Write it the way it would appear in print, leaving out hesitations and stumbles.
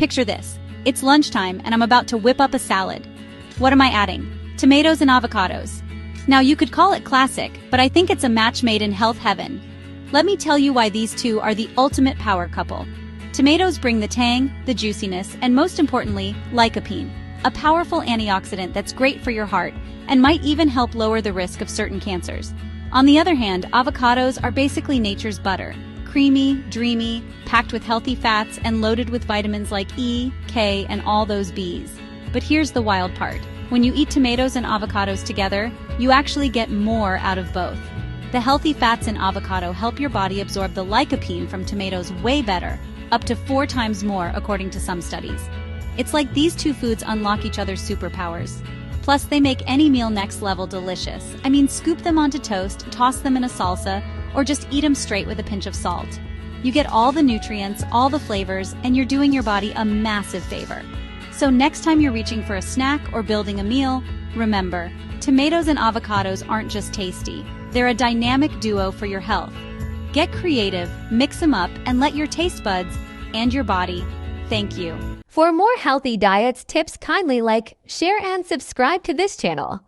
Picture this. It's lunchtime and I'm about to whip up a salad. What am I adding? Tomatoes and avocados. Now you could call it classic, but I think it's a match made in health heaven. Let me tell you why these two are the ultimate power couple. Tomatoes bring the tang, the juiciness, and most importantly, lycopene, a powerful antioxidant that's great for your heart and might even help lower the risk of certain cancers. On the other hand, avocados are basically nature's butter, creamy, dreamy, packed with healthy fats and loaded with vitamins like E, K, and all those B's. But here's the wild part. When you eat tomatoes and avocados together, you actually get more out of both. The healthy fats in avocado help your body absorb the lycopene from tomatoes way better, up to 4 times more according to some studies. It's like these two foods unlock each other's superpowers. Plus, they make any meal next level delicious. I mean, scoop them onto toast, toss them in a salsa, or just eat them straight with a pinch of salt. You get all the nutrients, all the flavors, and you're doing your body a massive favor. So next time you're reaching for a snack or building a meal, remember, tomatoes and avocados aren't just tasty. They're a dynamic duo for your health. Get creative, mix them up, and let your taste buds and your body thank you. For more healthy diets tips, kindly like, share, and subscribe to this channel.